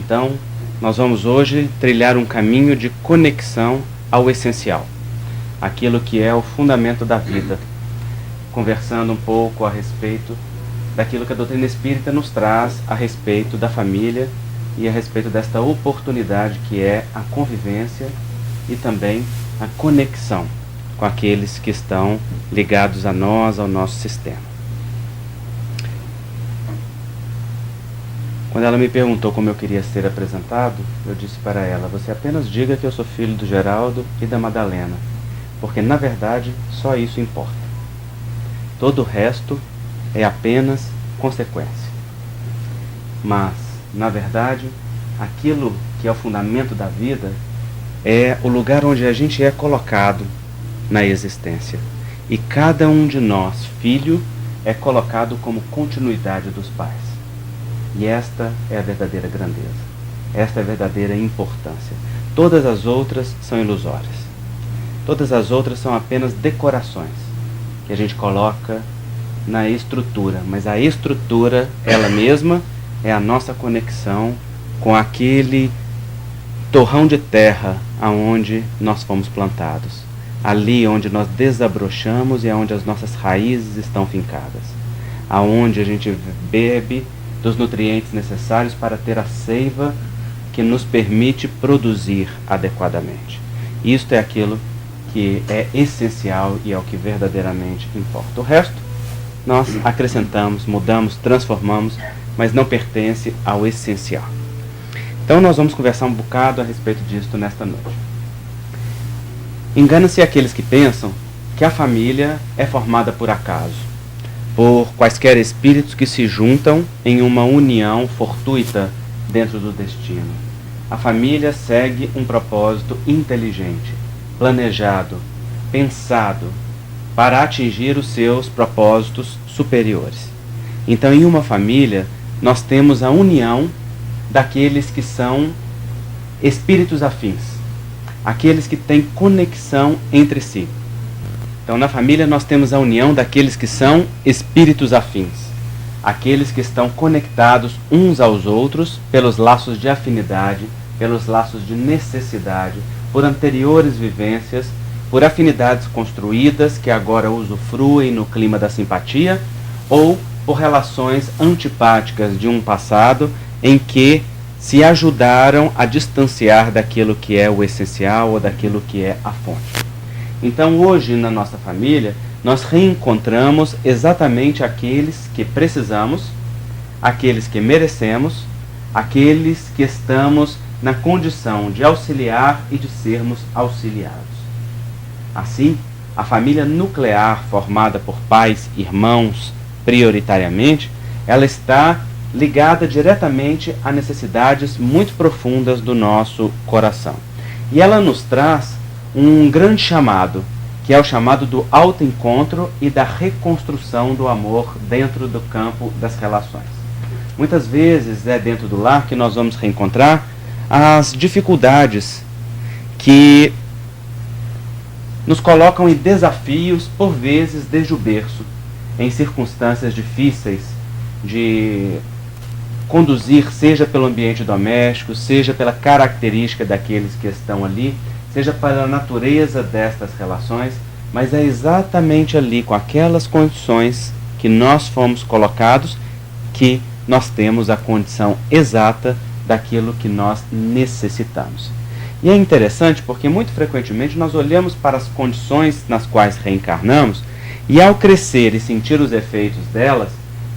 Então, nós vamos hoje trilhar um caminho de conexão ao essencial, aquilo que é o fundamento da vida, conversando um pouco a respeito daquilo que a doutrina espírita nos traz a respeito da família e a respeito desta oportunidade que é a convivência e também a conexão com aqueles que estão ligados a nós, ao nosso sistema. Quando ela me perguntou como eu queria ser apresentado, eu disse para ela: você apenas diga que eu sou filho do Geraldo e da Madalena, porque na verdade só isso importa. Todo o resto é apenas consequência. Mas, na verdade, aquilo que é o fundamento da vida é o lugar onde a gente é colocado na existência. E cada um de nós, filho, é colocado como continuidade dos pais. E esta é a verdadeira grandeza. Esta é a verdadeira importância. Todas as outras são ilusórias. Todas as outras são apenas decorações que a gente coloca na estrutura. Mas a estrutura, ela mesma, é a nossa conexão com aquele torrão de terra aonde nós fomos plantados. Ali onde nós desabrochamos e aonde as nossas raízes estão fincadas. Aonde a gente bebe dos nutrientes necessários para ter a seiva que nos permite produzir adequadamente. Isto é aquilo que é essencial e é o que verdadeiramente importa. O resto, nós acrescentamos, mudamos, transformamos, mas não pertence ao essencial. Então nós vamos conversar um bocado a respeito disto nesta noite. Engana-se aqueles que pensam que a família é formada por acaso, por quaisquer espíritos que se juntam em uma união fortuita dentro do destino. A família segue um propósito inteligente, planejado, pensado, para atingir os seus propósitos superiores. Então, em uma família, nós temos a união daqueles que são espíritos afins, aqueles que têm conexão entre si. Então, na família, nós temos a união daqueles que são espíritos afins, aqueles que estão conectados uns aos outros pelos laços de afinidade, pelos laços de necessidade, por anteriores vivências, por afinidades construídas que agora usufruem no clima da simpatia, ou por relações antipáticas de um passado em que se ajudaram a distanciar daquilo que é o essencial ou daquilo que é a fonte. Então, hoje, na nossa família, nós reencontramos exatamente aqueles que precisamos, aqueles que merecemos, aqueles que estamos na condição de auxiliar e de sermos auxiliados. Assim, a família nuclear, formada por pais, irmãos, prioritariamente, ela está ligada diretamente a necessidades muito profundas do nosso coração. E ela nos traz um grande chamado, que é o chamado do autoencontro e da reconstrução do amor dentro do campo das relações. Muitas vezes é dentro do lar que nós vamos reencontrar as dificuldades que nos colocam em desafios, por vezes desde o berço, em circunstâncias difíceis de conduzir, seja pelo ambiente doméstico, seja pela característica daqueles que estão ali, seja pela natureza destas relações, mas é exatamente ali, com aquelas condições que nós fomos colocados, que nós temos a condição exata daquilo que nós necessitamos. E é interessante porque muito frequentemente nós olhamos para as condições nas quais reencarnamos e ao crescer e sentir os efeitos delas,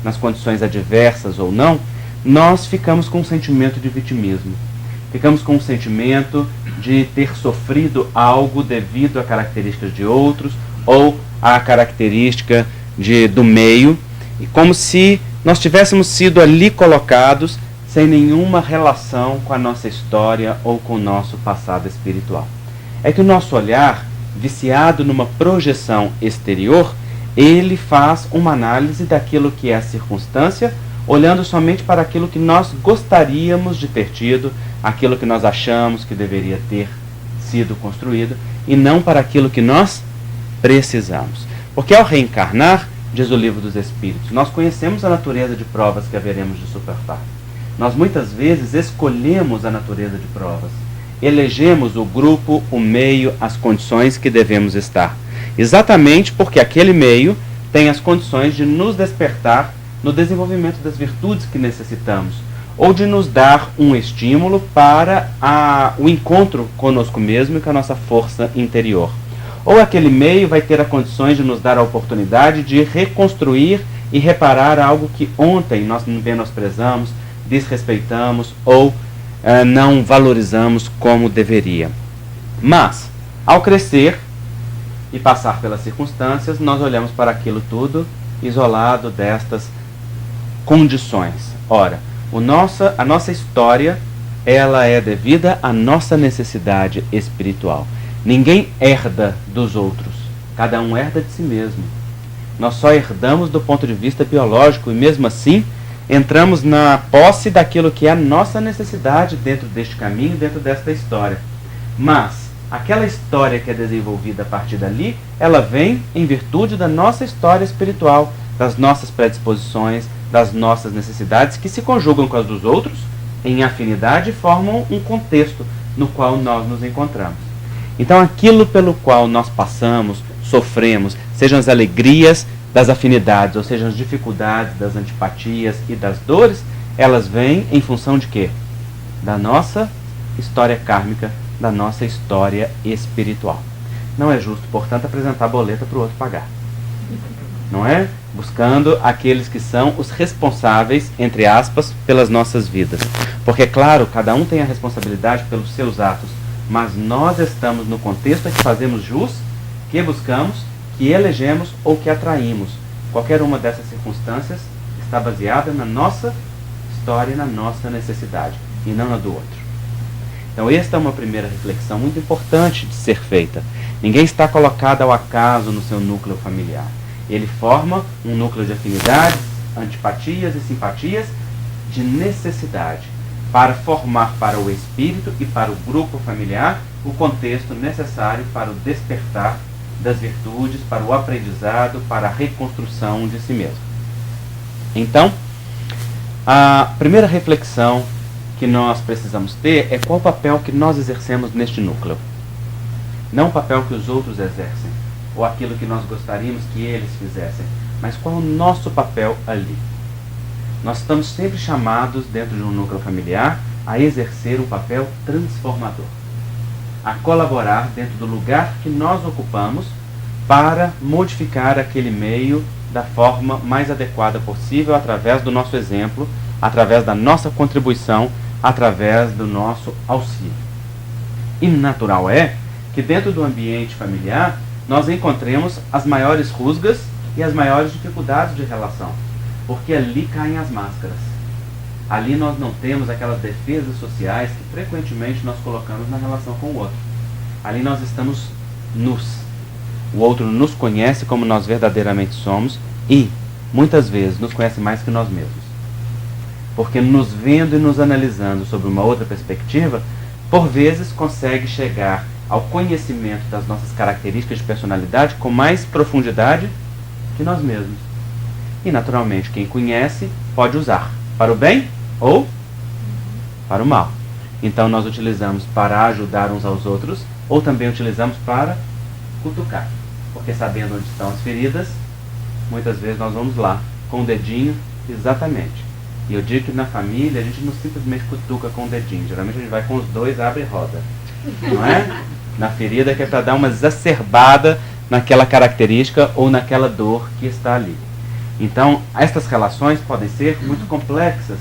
nas condições adversas ou não, nós ficamos com um sentimento de vitimismo. Ficamos com um sentimento de ter sofrido algo devido a características de outros ou a característica do meio, e como se nós tivéssemos sido ali colocados sem nenhuma relação com a nossa história ou com o nosso passado espiritual. É que o nosso olhar, viciado numa projeção exterior, ele faz uma análise daquilo que é a circunstância, olhando somente para aquilo que nós gostaríamos de ter tido, aquilo que nós achamos que deveria ter sido construído, e não para aquilo que nós precisamos. Porque ao reencarnar, diz o Livro dos Espíritos, nós conhecemos a natureza de provas que haveremos de suportar. Nós muitas vezes escolhemos a natureza de provas. Elegemos o grupo, o meio, as condições que devemos estar. Exatamente porque aquele meio tem as condições de nos despertar no desenvolvimento das virtudes que necessitamos, ou de nos dar um estímulo para o encontro conosco mesmo e com a nossa força interior. Ou aquele meio vai ter as condições de nos dar a oportunidade de reconstruir e reparar algo que ontem nós menosprezamos, desrespeitamos ou não valorizamos como deveria. Mas, ao crescer e passar pelas circunstâncias, nós olhamos para aquilo tudo isolado destas condições. Ora, a nossa história, ela é devida à nossa necessidade espiritual. Ninguém herda dos outros, cada um herda de si mesmo. Nós só herdamos do ponto de vista biológico e mesmo assim entramos na posse daquilo que é a nossa necessidade dentro deste caminho, dentro desta história. Mas aquela história que é desenvolvida a partir dali, ela vem em virtude da nossa história espiritual, das nossas predisposições, das nossas necessidades, que se conjugam com as dos outros em afinidade e formam um contexto no qual nós nos encontramos. Então aquilo pelo qual nós passamos, sofremos, sejam as alegrias das afinidades, ou sejam as dificuldades das antipatias e das dores, elas vêm em função de quê? Da nossa história kármica, da nossa história espiritual. Não é justo, portanto, apresentar boleta para o outro pagar. Não é? Buscando aqueles que são os responsáveis, entre aspas, pelas nossas vidas. Porque, claro, cada um tem a responsabilidade pelos seus atos, mas nós estamos no contexto em que fazemos jus, que buscamos, que elegemos ou que atraímos. Qualquer uma dessas circunstâncias está baseada na nossa história e na nossa necessidade, e não na do outro. Então esta é uma primeira reflexão muito importante de ser feita. Ninguém está colocado ao acaso no seu núcleo familiar. Ele forma um núcleo de afinidades, antipatias e simpatias de necessidade, para formar para o espírito e para o grupo familiar o contexto necessário para o despertar das virtudes, para o aprendizado, para a reconstrução de si mesmo. Então, a primeira reflexão que nós precisamos ter é qual o papel que nós exercemos neste núcleo. Não o papel que os outros exercem, ou aquilo que nós gostaríamos que eles fizessem, mas qual o nosso papel ali. Nós estamos sempre chamados, dentro de um núcleo familiar, a exercer um papel transformador, a colaborar dentro do lugar que nós ocupamos para modificar aquele meio da forma mais adequada possível, através do nosso exemplo, através da nossa contribuição, através do nosso auxílio. E natural é que dentro do ambiente familiar nós encontremos as maiores rusgas e as maiores dificuldades de relação, porque ali caem as máscaras. Ali nós não temos aquelas defesas sociais que frequentemente nós colocamos na relação com o outro. Ali nós estamos nus. O outro nos conhece como nós verdadeiramente somos e, muitas vezes, nos conhece mais que nós mesmos. Porque nos vendo e nos analisando sob uma outra perspectiva, por vezes consegue chegar ao conhecimento das nossas características de personalidade com mais profundidade que nós mesmos. E, naturalmente, quem conhece pode usar para o bem ou para o mal. Então, nós utilizamos para ajudar uns aos outros ou também utilizamos para cutucar. Porque sabendo onde estão as feridas, muitas vezes nós vamos lá com o dedinho, exatamente. E eu digo que na família a gente não simplesmente cutuca com o dedinho. Geralmente a gente vai com os dois, abre e roda. Não é? Na ferida, que é para dar uma exacerbada naquela característica ou naquela dor que está ali. Então, estas relações podem ser muito complexas,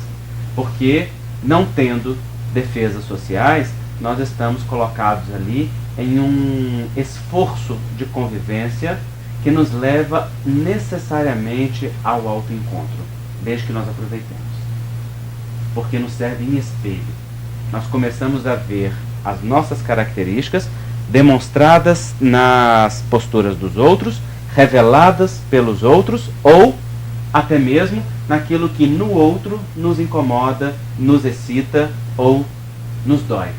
porque não tendo defesas sociais, nós estamos colocados ali em um esforço de convivência que nos leva necessariamente ao autoencontro, desde que nós aproveitemos. Porque nos serve em espelho. Nós começamos a ver as nossas características demonstradas nas posturas dos outros, reveladas pelos outros, ou até mesmo naquilo que no outro nos incomoda, nos excita ou nos dói.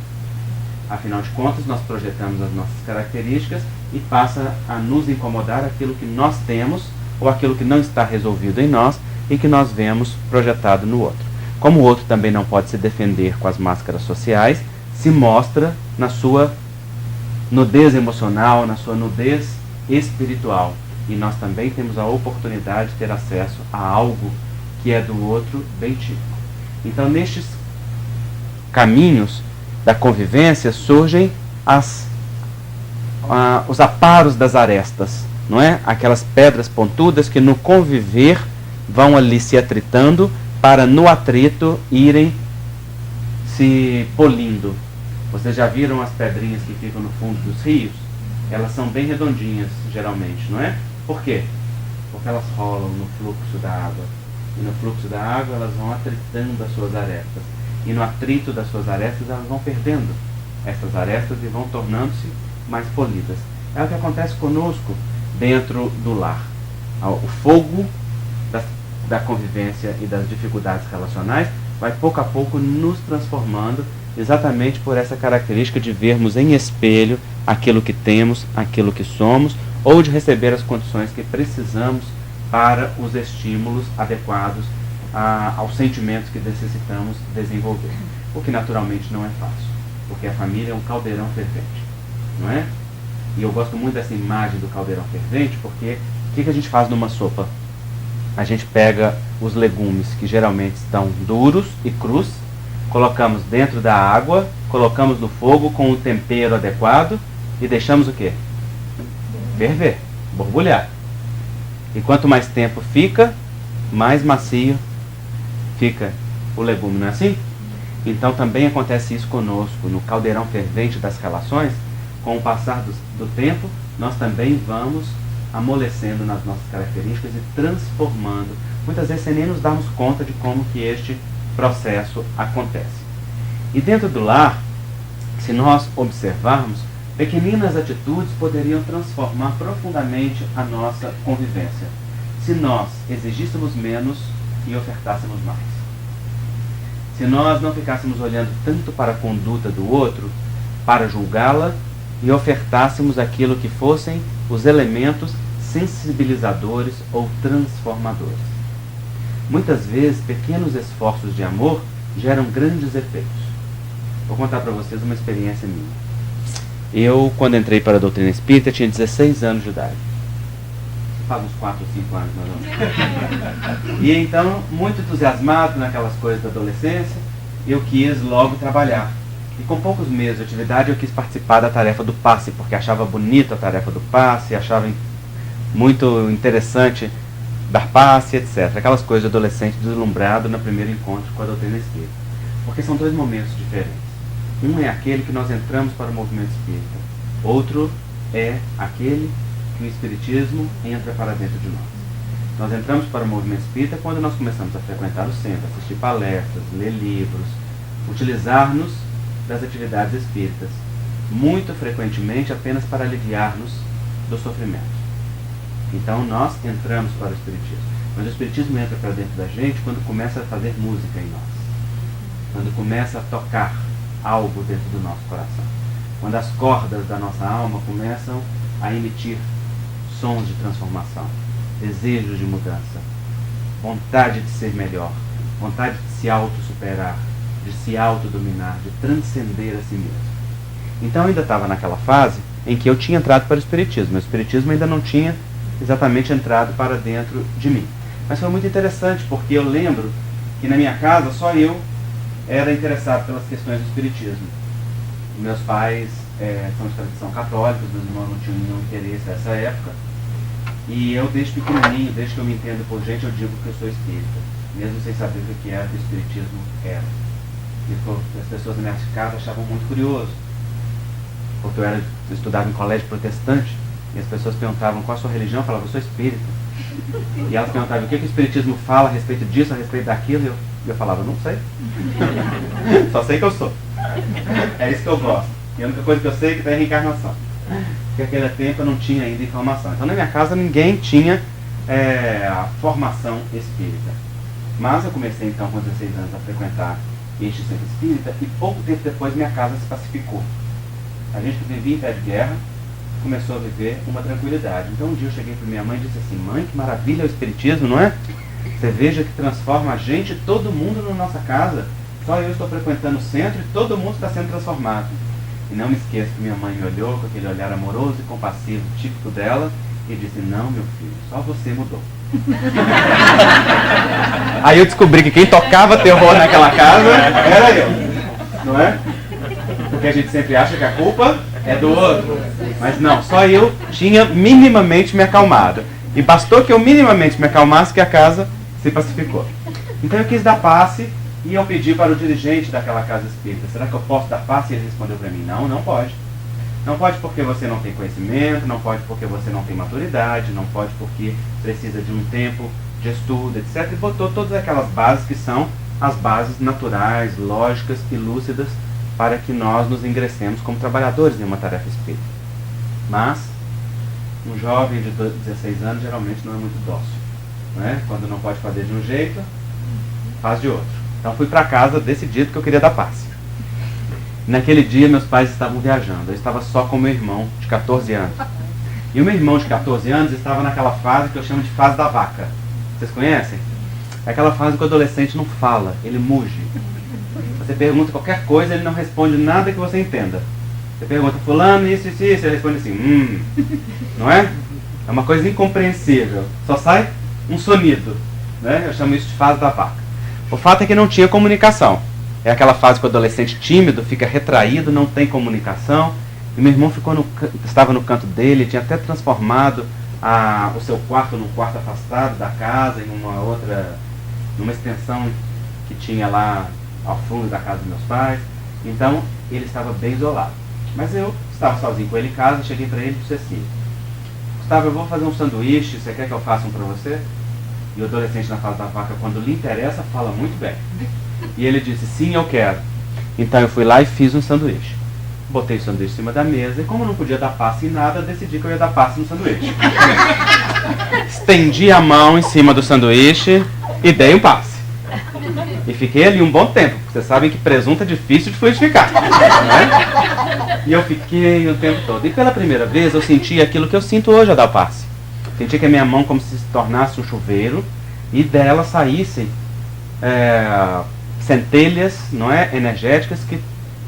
Afinal de contas, nós projetamos as nossas características e passa a nos incomodar aquilo que nós temos ou aquilo que não está resolvido em nós e que nós vemos projetado no outro. como o outro também não pode se defender com as máscaras sociais, se mostra na sua nudez emocional, na sua nudez espiritual. E nós também temos a oportunidade de ter acesso a algo que é do outro bem típico. Então, nestes caminhos da convivência surgem os aparos das arestas, não é? Aquelas pedras pontudas que no conviver vão ali se atritando para no atrito irem se polindo. Vocês já viram as pedrinhas que ficam no fundo dos rios? Elas são bem redondinhas, geralmente, não é? Por quê? Porque elas rolam no fluxo da água. E no fluxo da água elas vão atritando as suas arestas. E no atrito das suas arestas elas vão perdendo essas arestas e vão tornando-se mais polidas. É o que acontece conosco dentro do lar. O fogo da convivência e das dificuldades relacionais vai pouco a pouco nos transformando, exatamente por essa característica de vermos em espelho aquilo que temos, aquilo que somos, ou de receber as condições que precisamos para os estímulos adequados aos sentimentos que necessitamos desenvolver. O que naturalmente não é fácil, porque a família é um caldeirão fervente, não é? E eu gosto muito dessa imagem do caldeirão fervente, porque o que a gente faz numa sopa? A gente pega os legumes que geralmente estão duros e crus, colocamos dentro da água, colocamos no fogo com o tempero adequado e deixamos o quê? Ferver, borbulhar. E quanto mais tempo fica, mais macio fica o legume, não é assim? Então também acontece isso conosco, no caldeirão fervente das relações. Com o passar do tempo, nós também vamos amolecendo nas nossas características e transformando, muitas vezes sem nem nos darmos conta de como que este processo acontece. E dentro do lar, se nós observarmos, pequeninas atitudes poderiam transformar profundamente a nossa convivência, se nós exigíssemos menos e ofertássemos mais. Se nós não ficássemos olhando tanto para a conduta do outro, para julgá-la, e ofertássemos aquilo que fossem os elementos sensibilizadores ou transformadores. Muitas vezes, pequenos esforços de amor geram grandes efeitos. Vou contar para vocês uma experiência minha. Eu, quando entrei para a doutrina espírita, tinha 16 anos de idade. Faz uns 4 ou 5 anos, mais ou menos. E então, muito entusiasmado naquelas coisas da adolescência, eu quis logo trabalhar. E com poucos meses de atividade eu quis participar da tarefa do passe, porque achava bonita a tarefa do passe, achava muito interessante dar passe, etc. Aquelas coisas de adolescente deslumbrado no primeiro encontro com a doutrina espírita. Porque são dois momentos diferentes. Um é aquele que nós entramos para o movimento espírita. Outro é aquele que o espiritismo entra para dentro de nós. Nós entramos para o movimento espírita quando nós começamos a frequentar o centro, assistir palestras, ler livros, utilizar-nos das atividades espíritas, muito frequentemente apenas para aliviar-nos do sofrimento. Então nós entramos para o espiritismo, mas o espiritismo entra para dentro da gente quando começa a fazer música em nós, quando começa a tocar algo dentro do nosso coração, quando as cordas da nossa alma começam a emitir sons de transformação, desejos de mudança, vontade de ser melhor, vontade de se auto-superar, de se autodominar, de transcender a si mesmo. Então eu ainda estava naquela fase em que eu tinha entrado para o espiritismo. O espiritismo ainda não tinha exatamente entrado para dentro de mim. Mas foi muito interessante, porque eu lembro que na minha casa só eu era interessado pelas questões do espiritismo. Meus pais são de tradição católica, meus irmãos não tinham nenhum interesse nessa época. E eu, desde pequenininho, desde que eu me entendo por gente, eu digo que eu sou espírita, mesmo sem saber o que era que o espiritismo era. E as pessoas na minha casa achavam muito curioso, porque eu estudava em colégio protestante, e as pessoas perguntavam qual a sua religião, eu falava, eu sou espírita. E elas perguntavam o que o espiritismo fala a respeito disso, a respeito daquilo, e eu falava, não sei. Só sei que eu sou. É isso que eu gosto. E a única coisa que eu sei é que tem reencarnação. Porque naquele tempo eu não tinha ainda informação. Então na minha casa ninguém tinha a formação espírita. Mas eu comecei então com 16 anos a frequentar este centro espírita, e pouco tempo depois minha casa se pacificou. A gente que vivia em pé de guerra começou a viver uma tranquilidade. Então um dia eu cheguei para minha mãe e disse assim, mãe, que maravilha o espiritismo, não é? Cerveja que transforma a gente, todo mundo na nossa casa. Só eu estou frequentando o centro e todo mundo está sendo transformado. E não me esqueço que minha mãe me olhou com aquele olhar amoroso e compassivo típico dela e disse: não, meu filho, só você mudou. Aí eu descobri que quem tocava terror naquela casa era eu, não é? Porque a gente sempre acha que a culpa é do outro. Mas não, só eu tinha minimamente me acalmado. E bastou que eu minimamente me acalmasse que a casa se pacificou. Então eu quis dar passe e eu pedi para o dirigente daquela casa espírita: será que eu posso dar passe? E ele respondeu para mim: não, não pode. Não pode porque você não tem conhecimento, não pode porque você não tem maturidade, não pode porque precisa de um tempo de estudo, etc. E botou todas aquelas bases que são as bases naturais, lógicas e lúcidas para que nós nos ingressemos como trabalhadores em uma tarefa espírita. Mas um jovem de 16 anos geralmente não é muito dócil, não é? Quando não pode fazer de um jeito, faz de outro. Então fui para casa decidido que eu queria dar passe. Naquele dia meus pais estavam viajando, eu estava só com meu irmão de 14 anos. E o meu irmão de 14 anos estava naquela fase que eu chamo de fase da vaca. Vocês conhecem? É aquela fase que o adolescente não fala, ele muge. Você pergunta qualquer coisa, ele não responde nada que você entenda. Você pergunta: fulano, isso, ele responde assim: não é? É uma coisa incompreensível. Só sai um sonido, né? Eu chamo isso de fase da vaca. O fato é que não tinha comunicação. É aquela fase que o adolescente tímido fica retraído, não tem comunicação. E meu irmão estava no canto dele, tinha até transformado o seu quarto num quarto afastado da casa, numa extensão que tinha lá ao fundo da casa dos meus pais. Então ele estava bem isolado. Mas eu estava sozinho com ele em casa, cheguei para ele e disse assim: Gustavo, eu vou fazer um sanduíche, você quer que eu faça um para você? E o adolescente na fase da vaca, quando lhe interessa, fala muito bem. E ele disse: sim, eu quero. Então eu fui lá e fiz um sanduíche. Botei o sanduíche em cima da mesa e, como não podia dar passe em nada, decidi que eu ia dar passe no sanduíche. Estendi a mão em cima do sanduíche e dei um passe. E fiquei ali um bom tempo. Vocês sabem que presunto é difícil de fluidificar, né? E eu fiquei o tempo todo. E pela primeira vez eu senti aquilo que eu sinto hoje ao dar o passe. Senti que a minha mão como se tornasse um chuveiro e dela saíssem centelhas, não é, energéticas, que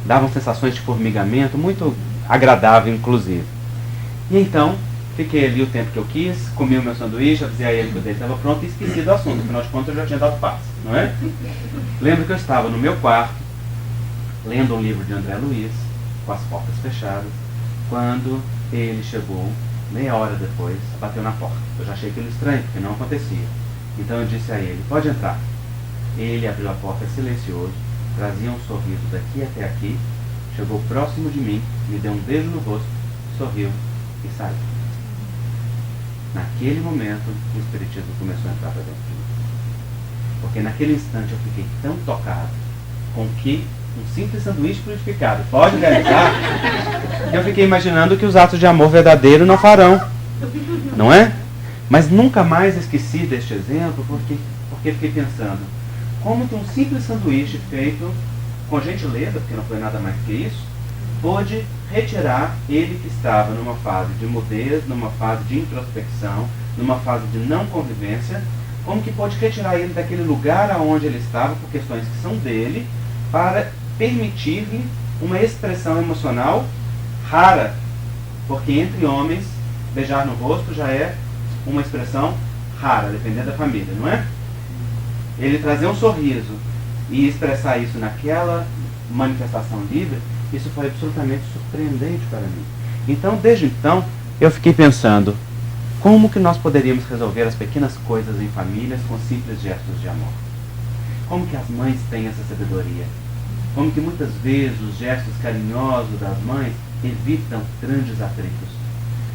davam sensações de formigamento, muito agradável inclusive. E então fiquei ali o tempo que eu quis, comi o meu sanduíche, avisei a ele que o dele estava pronto e esqueci do assunto. Afinal de contas eu já tinha dado passe, não é? Lembro que eu estava no meu quarto lendo um livro de André Luiz, com as portas fechadas, quando ele chegou meia hora depois, bateu na porta. Eu já achei aquilo estranho, porque não acontecia. Então eu disse a ele: pode entrar. Ele abriu a porta silencioso, trazia um sorriso daqui até aqui, chegou próximo de mim, me deu um beijo no rosto, sorriu e saiu. Naquele momento, o espiritismo começou a entrar para dentro de mim. Porque naquele instante eu fiquei tão tocado com que um simples sanduíche fluidificado pode realizar, que eu fiquei imaginando que os atos de amor verdadeiro não farão, não é? Mas nunca mais esqueci deste exemplo, porque fiquei pensando: como que um simples sanduíche feito com gentileza, porque não foi nada mais que isso, pôde retirar ele que estava numa fase de mudez, numa fase de introspecção, numa fase de não convivência, como que pôde retirar ele daquele lugar aonde ele estava, por questões que são dele, para permitir-lhe uma expressão emocional rara, porque entre homens, beijar no rosto já é uma expressão rara, dependendo da família, não é? Ele trazer um sorriso e expressar isso naquela manifestação livre, isso foi absolutamente surpreendente para mim. Então, desde então, eu fiquei pensando: como que nós poderíamos resolver as pequenas coisas em famílias com simples gestos de amor? Como que as mães têm essa sabedoria? Como que muitas vezes os gestos carinhosos das mães evitam grandes atritos?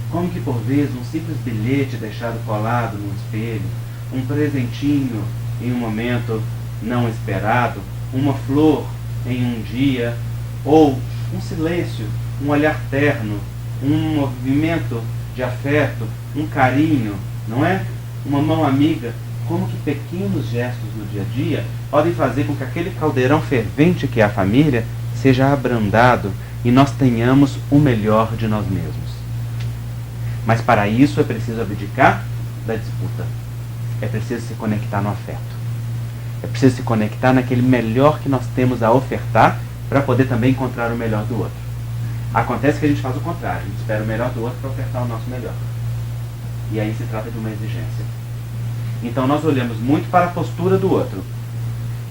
Como que por vezes um simples bilhete deixado colado no espelho, um presentinho em um momento não esperado, uma flor em um dia, ou um silêncio, um olhar terno, um movimento de afeto, um carinho, não é? Uma mão amiga. Como que pequenos gestos no dia a dia podem fazer com que aquele caldeirão fervente que é a família seja abrandado e nós tenhamos o melhor de nós mesmos. Mas para isso é preciso abdicar da disputa. é preciso se conectar no afeto. É preciso se conectar naquele melhor que nós temos a ofertar para poder também encontrar o melhor do outro. Acontece que a gente faz o contrário, a gente espera o melhor do outro para ofertar o nosso melhor. E aí se trata de uma exigência. Então nós olhamos muito para a postura do outro,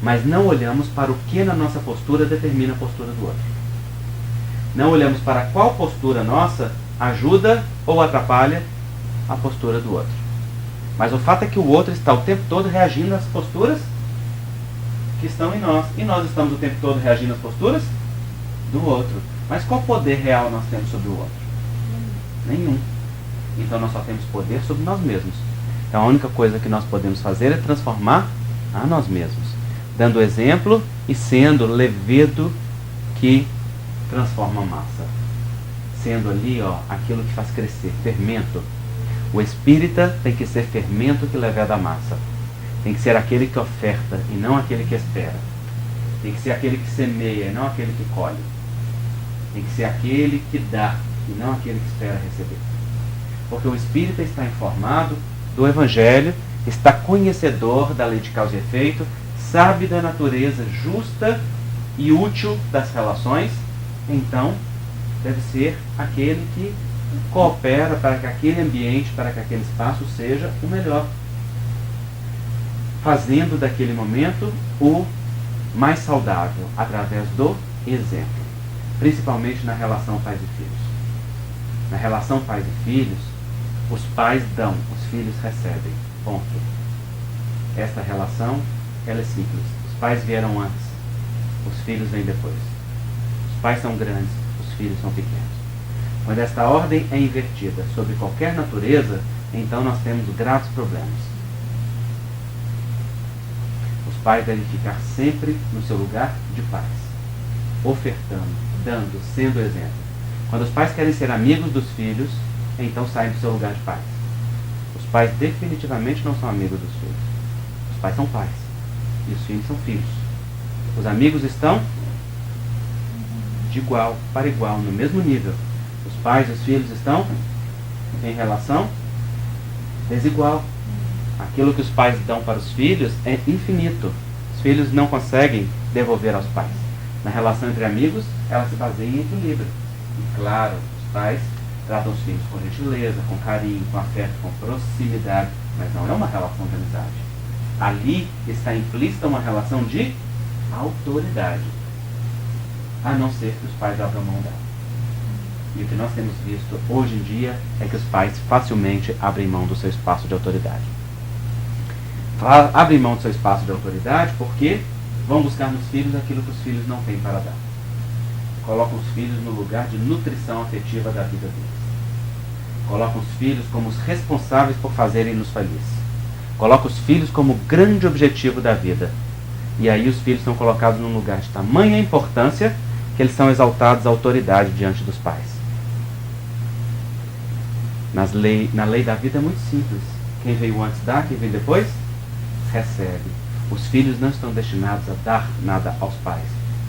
mas não olhamos para o que na nossa postura determina a postura do outro. Não olhamos para qual postura nossa ajuda ou atrapalha a postura do outro. Mas o fato é que o outro está o tempo todo reagindo às posturas que estão em nós. E nós estamos o tempo todo reagindo às posturas do outro. Mas qual poder real nós temos sobre o outro? Nenhum. Então nós só temos poder sobre nós mesmos. Então a única coisa que nós podemos fazer é transformar a nós mesmos, dando exemplo e sendo levedo que transforma a massa. Sendo ali, aquilo que faz crescer, fermento. O espírita tem que ser fermento que leveda a massa. Tem que ser aquele que oferta e não aquele que espera. Tem que ser aquele que semeia e não aquele que colhe. Tem que ser aquele que dá e não aquele que espera receber. Porque o espírita está informado do Evangelho, está conhecedor da lei de causa e efeito, sabe da natureza justa e útil das relações, então deve ser aquele que coopera para que aquele ambiente, para que aquele espaço seja o melhor, fazendo daquele momento o mais saudável, através do exemplo, principalmente na relação pais e filhos. Na relação pais e filhos, os pais dão, os filhos recebem. Ponto. Esta relação, ela é simples. Os pais vieram antes, os filhos vêm depois. Os pais são grandes, os filhos são pequenos. Quando esta ordem é invertida sobre qualquer natureza, então nós temos graves problemas. Os pais devem ficar sempre no seu lugar de pais, ofertando, dando, sendo exemplo. Quando os pais querem ser amigos dos filhos, então saem do seu lugar de pais. Os pais definitivamente não são amigos dos filhos. Os pais são pais e os filhos são filhos. Os amigos estão de igual para igual, no mesmo nível. Os pais e os filhos estão em relação desigual. Aquilo que os pais dão para os filhos é infinito. Os filhos não conseguem devolver aos pais. Na relação entre amigos, ela se baseia em equilíbrio. E claro, os pais tratam os filhos com gentileza, com carinho, com afeto, com proximidade, mas não é uma relação de amizade. Ali está implícita uma relação de autoridade, a não ser que os pais abram mão dela. E o que nós temos visto hoje em dia é que os pais facilmente abrem mão do seu espaço de autoridade. Abrem mão do seu espaço de autoridade porque vão buscar nos filhos aquilo que os filhos não têm para dar. Colocam os filhos no lugar de nutrição afetiva da vida deles. Colocam os filhos como os responsáveis por fazerem-nos felizes. Colocam os filhos como o grande objetivo da vida. E aí os filhos são colocados num lugar de tamanha importância que eles são exaltados à autoridade diante dos pais. Na lei da vida é muito simples. Quem veio antes dá, quem vem depois recebe. Os filhos não estão destinados a dar nada aos pais.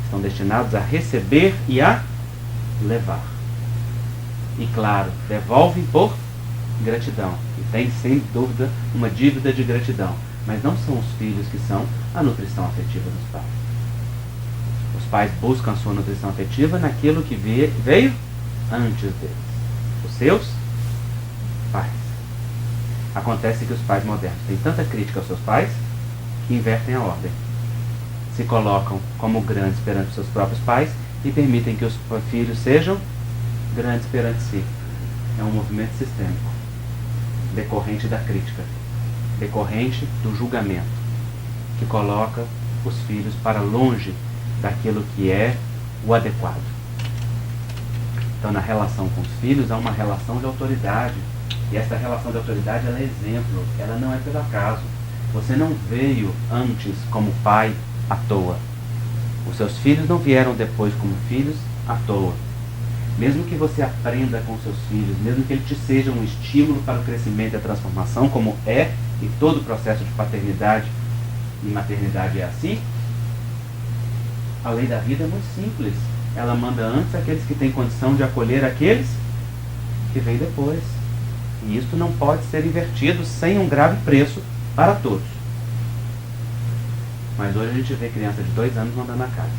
Estão destinados a receber e a levar. E claro, devolvem por gratidão. E tem, sem dúvida, uma dívida de gratidão. Mas não são os filhos que são a nutrição afetiva dos pais. Os pais buscam a sua nutrição afetiva naquilo que veio antes deles. Os seus pais. Acontece que os pais modernos têm tanta crítica aos seus pais que invertem a ordem. Se colocam como grandes perante seus próprios pais e permitem que os filhos sejam grandes perante si. É um movimento sistêmico, decorrente da crítica, decorrente do julgamento, que coloca os filhos para longe daquilo que é o adequado. Então, na relação com os filhos, há uma relação de autoridade. E essa relação de autoridade, ela é exemplo, ela não é pelo acaso. Você não veio antes como pai à toa. Os seus filhos não vieram depois como filhos à toa. Mesmo que você aprenda com seus filhos, mesmo que ele te seja um estímulo para o crescimento e a transformação, como é em todo o processo de paternidade e maternidade é assim, a lei da vida é muito simples. Ela manda antes aqueles que têm condição de acolher aqueles que vêm depois. E isso não pode ser invertido sem um grave preço para todos. Mas hoje a gente vê criança de 2 anos mandando na casa.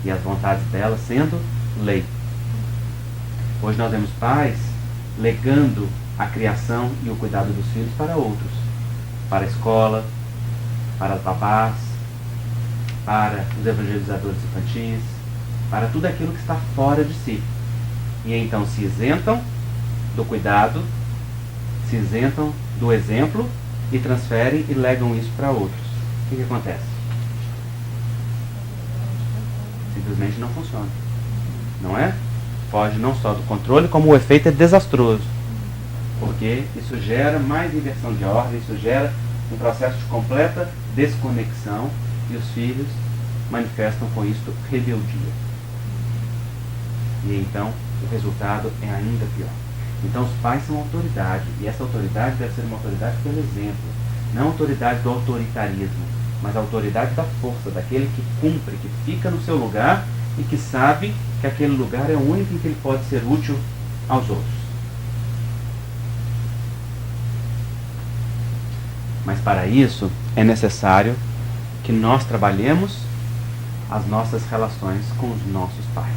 E as vontades dela sendo lei. Hoje nós vemos pais legando a criação e o cuidado dos filhos para outros. Para a escola, para as babás, para os evangelizadores infantis, para tudo aquilo que está fora de si. E então se isentam do cuidado, se isentam do exemplo e transferem e legam isso para outros. O que acontece? Simplesmente não funciona. Não é? Foge não só do controle, como o efeito é desastroso. Porque isso gera mais inversão de ordem, isso gera um processo de completa desconexão e os filhos manifestam com isso rebeldia. E então o resultado é ainda pior. Então os pais são autoridade, e essa autoridade deve ser uma autoridade pelo exemplo, não autoridade do autoritarismo, mas a autoridade da força, daquele que cumpre, que fica no seu lugar e que sabe que aquele lugar é o único em que ele pode ser útil aos outros. Mas para isso é necessário que nós trabalhemos as nossas relações com os nossos pais.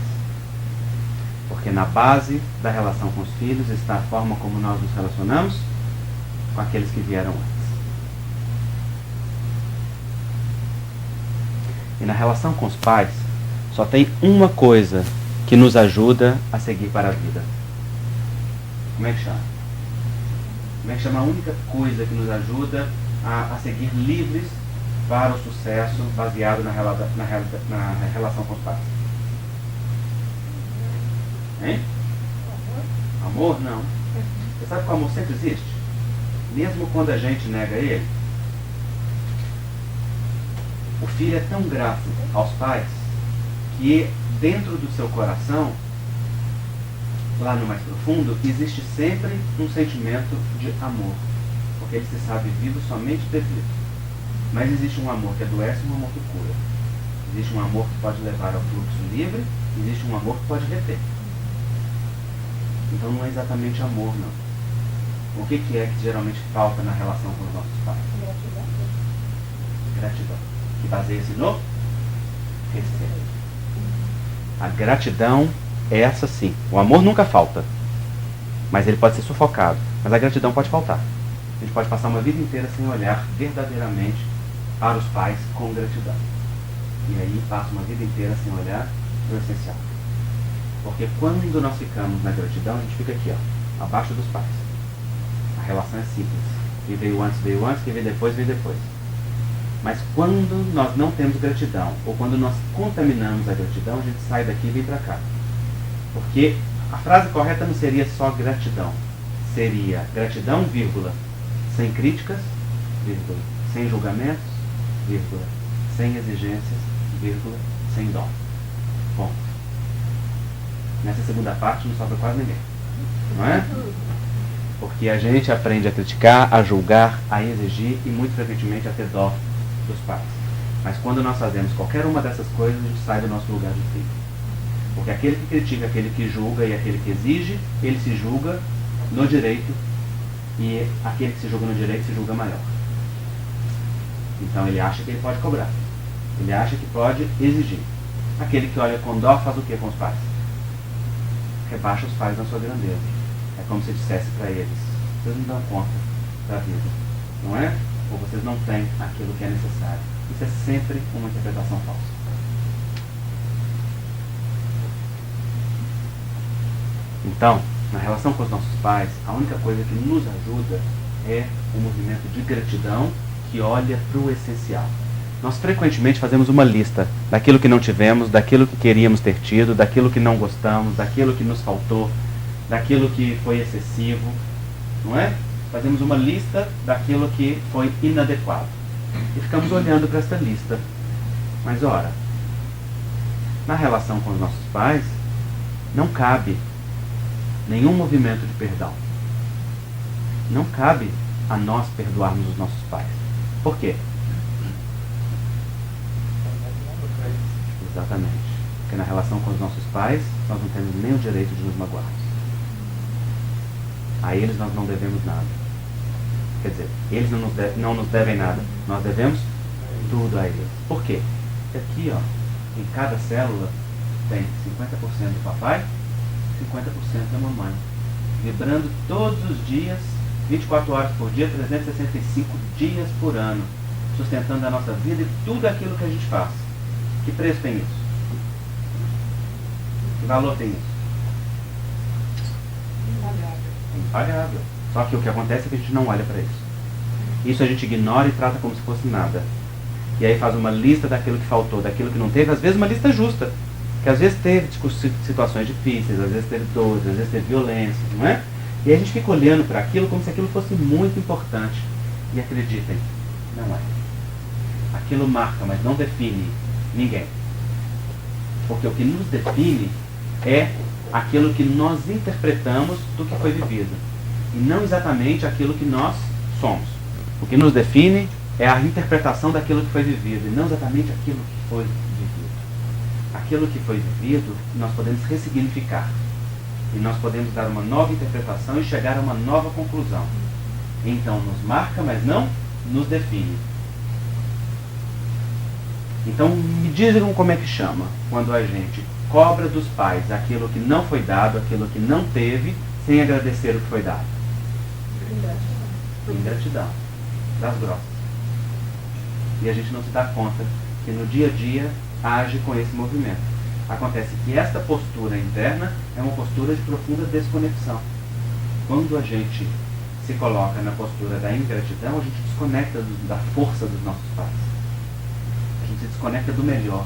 Porque na base da relação com os filhos está a forma como nós nos relacionamos com aqueles que vieram antes. E na relação com os pais, só tem uma coisa que nos ajuda a seguir para a vida. Como é que chama? Como é que chama a única coisa que nos ajuda a seguir livres para o sucesso baseado na relação com os pais? Hein? Amor? Não. Você sabe que o amor sempre existe? Mesmo quando a gente nega ele. O filho é tão grato aos pais que dentro do seu coração, lá no mais profundo, existe sempre um sentimento de amor. Porque ele se sabe vivo somente devido. Mas existe um amor que adoece e um amor que cura. Existe um amor que pode levar ao fluxo livre, existe um amor que pode reter. Então não é exatamente amor, não. O que é que geralmente falta na relação com os nossos pais? Gratidão. Que baseia-se no respeito. A gratidão é essa sim. O amor nunca falta. Mas ele pode ser sufocado. Mas a gratidão pode faltar. A gente pode passar uma vida inteira sem olhar verdadeiramente para os pais com gratidão. E aí passa uma vida inteira sem olhar para o essencial. Porque quando nós ficamos na gratidão, a gente fica aqui, ó, abaixo dos pais. A relação é simples. Quem veio antes, quem veio depois, veio depois. Mas quando nós não temos gratidão, ou quando nós contaminamos a gratidão, a gente sai daqui e vem para cá. Porque a frase correta não seria só gratidão. Seria gratidão, vírgula, sem críticas, vírgula, sem julgamentos, vírgula, sem exigências, vírgula, sem dó. Bom. Nessa segunda parte não sobra quase ninguém. Não é? Porque a gente aprende a criticar, a julgar, a exigir e muito frequentemente a ter dó dos pais. Mas quando nós fazemos qualquer uma dessas coisas, a gente sai do nosso lugar de filho. Porque aquele que critica, aquele que julga e aquele que exige, ele se julga no direito e aquele que se julga no direito se julga maior. Então ele acha que ele pode cobrar. Ele acha que pode exigir. Aquele que olha com dó faz o que com os pais? Rebaixa os pais na sua grandeza. É como se dissesse para eles: vocês não dão conta da vida, não é? Ou vocês não têm aquilo que é necessário. Isso é sempre uma interpretação falsa. Então, na relação com os nossos pais, a única coisa que nos ajuda é o movimento de gratidão que olha para o essencial. Nós frequentemente fazemos uma lista daquilo que não tivemos, daquilo que queríamos ter tido, daquilo que não gostamos, daquilo que nos faltou, daquilo que foi excessivo, não é? Fazemos uma lista daquilo que foi inadequado. E ficamos olhando para essa lista. Mas ora, na relação com os nossos pais, não cabe nenhum movimento de perdão. Não cabe a nós perdoarmos os nossos pais. Por quê? Exatamente. Porque na relação com os nossos pais, nós não temos nem o direito de nos magoarmos. A eles nós não devemos nada. Quer dizer, eles não nos devem nada. Nós devemos tudo a eles. Por quê? Porque aqui, ó, em cada célula tem 50% do papai, 50% da mamãe. Vibrando todos os dias, 24 horas por dia, 365 dias por ano. Sustentando a nossa vida e tudo aquilo que a gente faz. Que preço tem isso? Que valor tem isso? Impagável. Só que o que acontece é que a gente não olha para isso. Isso a gente ignora e trata como se fosse nada. E aí faz uma lista daquilo que faltou, daquilo que não teve, às vezes uma lista justa. Que às vezes teve situações difíceis, às vezes teve dores, às vezes teve violência, não é? E aí a gente fica olhando para aquilo como se aquilo fosse muito importante. E acreditem, não é. Aquilo marca, mas não define ninguém. Porque o que nos define é aquilo que nós interpretamos do que foi vivido. E não exatamente aquilo que nós somos. O que nos define é a interpretação daquilo que foi vivido, e não exatamente aquilo que foi vivido. Aquilo que foi vivido, nós podemos ressignificar. E nós podemos dar uma nova interpretação e chegar a uma nova conclusão. Então nos marca, mas não nos define. Então me digam como é que chama quando a gente cobra dos pais aquilo que não foi dado, aquilo que não teve, sem agradecer o que foi dado. Ingratidão. Das grossas. E a gente não se dá conta que no dia a dia age com esse movimento. Acontece que esta postura interna é uma postura de profunda desconexão. Quando a gente se coloca na postura da ingratidão, a gente desconecta da força dos nossos pais. A gente se desconecta do melhor.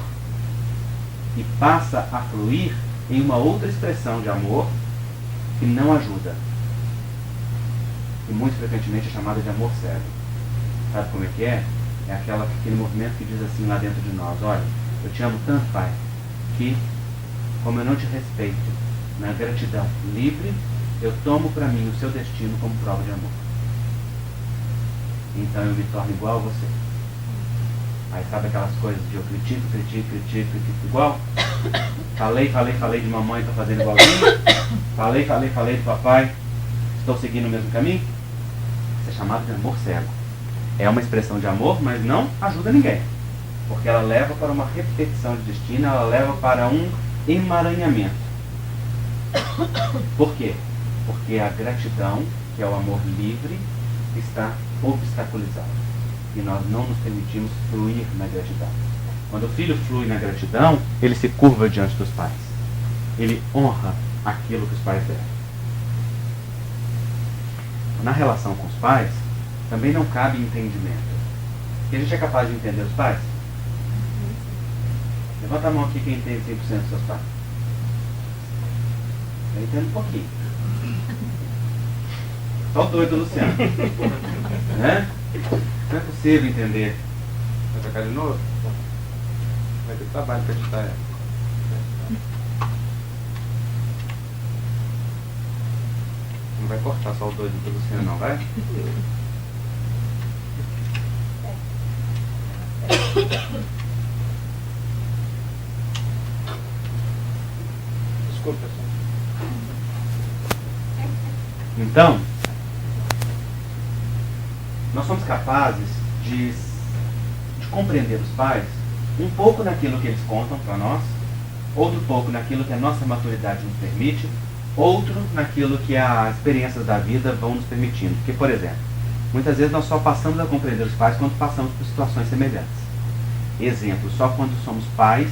E passa a fluir em uma outra expressão de amor que não ajuda. E muito frequentemente é chamada de amor cego. Sabe como é que é? É aquele movimento que diz assim lá dentro de nós: olha, eu te amo tanto, pai, que como eu não te respeito na gratidão livre, eu tomo para mim o seu destino como prova de amor. Então eu me torno igual a você. Aí sabe aquelas coisas de eu critico igual? Falei de mamãe, estou fazendo igualzinho. Falei de papai, estou seguindo o mesmo caminho. Isso é chamado de amor cego. É uma expressão de amor, mas não ajuda ninguém. Porque ela leva para uma repetição de destino, ela leva para um emaranhamento. Por quê? Porque a gratidão, que é o amor livre, está obstaculizada. E nós não nos permitimos fluir na gratidão. Quando o filho flui na gratidão, ele se curva diante dos pais. Ele honra aquilo que os pais deram. Na relação com os pais, também não cabe entendimento. E a gente é capaz de entender os pais? Levanta a mão aqui quem entende 100% dos seus pais. Eu entendo um pouquinho. Só o doido, Luciano. Né? Não é possível entender. Vai tocar de novo? Vai ter trabalho para editar ela. Não vai cortar só o doido do Luciano, não, vai? Desculpa, pessoal. Então, nós somos capazes de compreender os pais um pouco naquilo que eles contam para nós, outro pouco naquilo que a nossa maturidade nos permite, outro naquilo que as experiências da vida vão nos permitindo. Porque, por exemplo, muitas vezes nós só passamos a compreender os pais quando passamos por situações semelhantes. Exemplo, só quando somos pais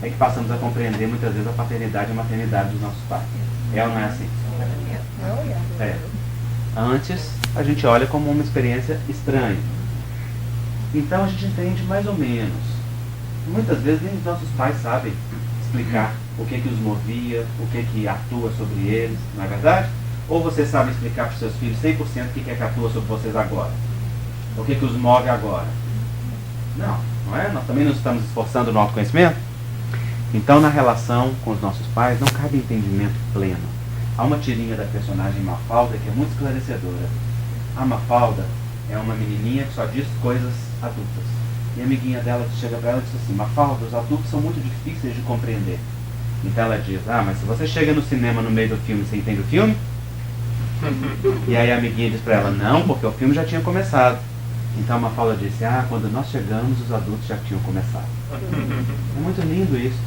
é que passamos a compreender muitas vezes a paternidade e a maternidade dos nossos pais. É ou não é assim? É. Antes, a gente olha como uma experiência estranha. Então a gente entende mais ou menos. Muitas vezes nem os nossos pais sabem explicar o que os movia, o que atua sobre eles, não é verdade? Ou você sabe explicar para os seus filhos 100% o que atua sobre vocês agora? O que os move agora? Não é? Nós também nos estamos esforçando no autoconhecimento. Então, na relação com os nossos pais, não cabe entendimento pleno. Há uma tirinha da personagem Mafalda que é muito esclarecedora. A Mafalda é uma menininha que só diz coisas adultas. E a amiguinha dela chega para ela e diz assim: Mafalda, os adultos são muito difíceis de compreender. Então ela diz: mas se você chega no cinema no meio do filme, você entende o filme? E aí a amiguinha diz para ela, não, porque o filme já tinha começado. Então a Mafalda disse, quando nós chegamos, os adultos já tinham começado. É muito lindo isso,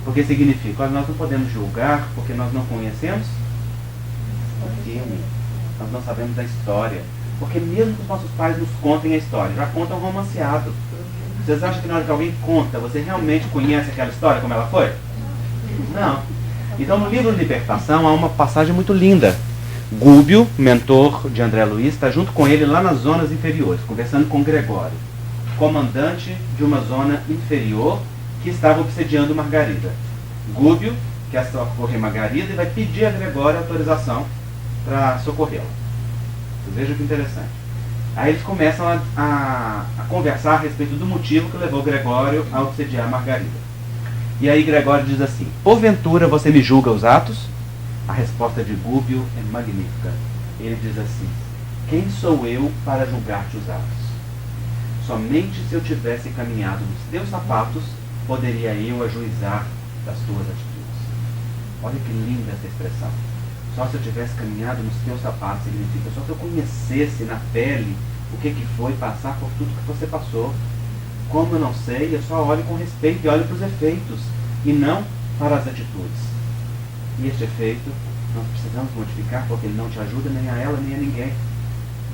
porque significa, nós não podemos julgar porque nós não conhecemos o filme, nós não sabemos a história. Porque mesmo que os nossos pais nos contem a história, já contam romanceado. Vocês acham que na hora que alguém conta, você realmente conhece aquela história como ela foi? Não. Então no livro Libertação há uma passagem muito linda. Gúbio, mentor de André Luiz, está junto com ele lá nas zonas inferiores, conversando com Gregório, comandante de uma zona inferior que estava obsediando Margarida. Gúbio quer socorrer Margarida e vai pedir a Gregório autorização para socorrê-la. Vocês vejam que interessante. Aí eles começam a conversar a respeito do motivo que levou Gregório a obsediar Margarida. E aí Gregório diz assim, porventura você me julga os atos? A resposta de Gúbio é magnífica. Ele diz assim, quem sou eu para julgar-te os atos? Somente se eu tivesse caminhado nos teus sapatos, poderia eu ajuizar das tuas atitudes. Olha que linda essa expressão. Só se eu tivesse caminhado nos teus sapatos, significa só se eu conhecesse na pele o que foi passar por tudo que você passou. Como eu não sei, eu só olho com respeito e olho para os efeitos, e não para as atitudes. E este efeito nós precisamos modificar porque ele não te ajuda nem a ela nem a ninguém.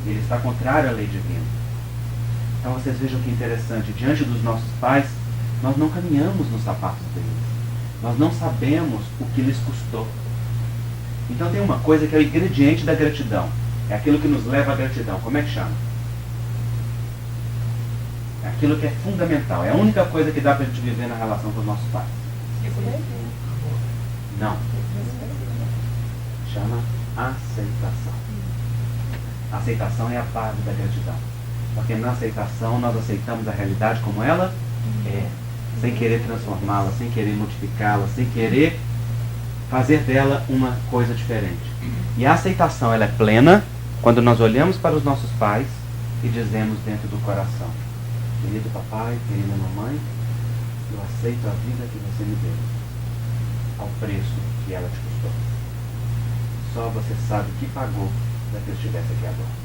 Ele está contrário à lei divina. Então vocês vejam que interessante, diante dos nossos pais, nós não caminhamos nos sapatos deles. Nós não sabemos o que lhes custou. Então tem uma coisa que é o ingrediente da gratidão. É aquilo que nos leva à gratidão. Como é que chama? É aquilo que é fundamental. É a única coisa que dá para a gente viver na relação com os nossos pais. Não. Chama aceitação. A aceitação é a base da gratidão. Porque na aceitação nós aceitamos a realidade como ela é. Sem querer transformá-la, sem querer modificá-la, sem querer fazer dela uma coisa diferente. E a aceitação ela é plena quando nós olhamos para os nossos pais e dizemos dentro do coração, querido papai, querida mamãe, eu aceito a vida que você me deu, ao preço que ela te custou. Só você sabe o que pagou para que eu estivesse aqui agora.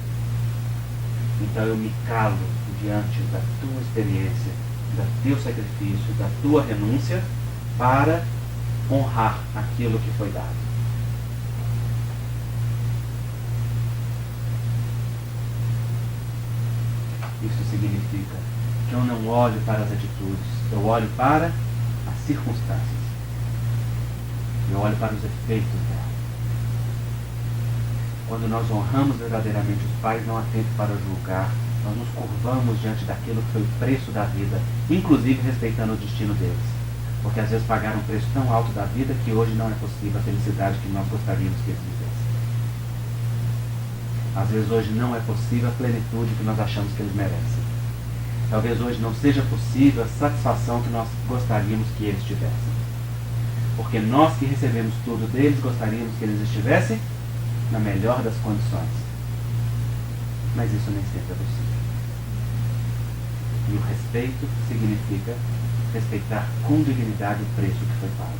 Então eu me calo diante da tua experiência, do teu sacrifício, da tua renúncia, para honrar aquilo que foi dado. Isso significa que eu não olho para as atitudes, eu olho para as circunstâncias. Eu olho para os efeitos dela. Quando nós honramos verdadeiramente os pais, não há tempo para julgar, nós nos curvamos diante daquilo que foi o preço da vida, inclusive respeitando o destino deles. Porque às vezes pagaram um preço tão alto da vida que hoje não é possível a felicidade que nós gostaríamos que eles vivessem. Às vezes hoje não é possível a plenitude que nós achamos que eles merecem. Talvez hoje não seja possível a satisfação que nós gostaríamos que eles tivessem. Porque nós que recebemos tudo deles, gostaríamos que eles estivessem na melhor das condições. Mas isso nem sempre é possível. E o respeito significa respeitar com dignidade o preço que foi pago.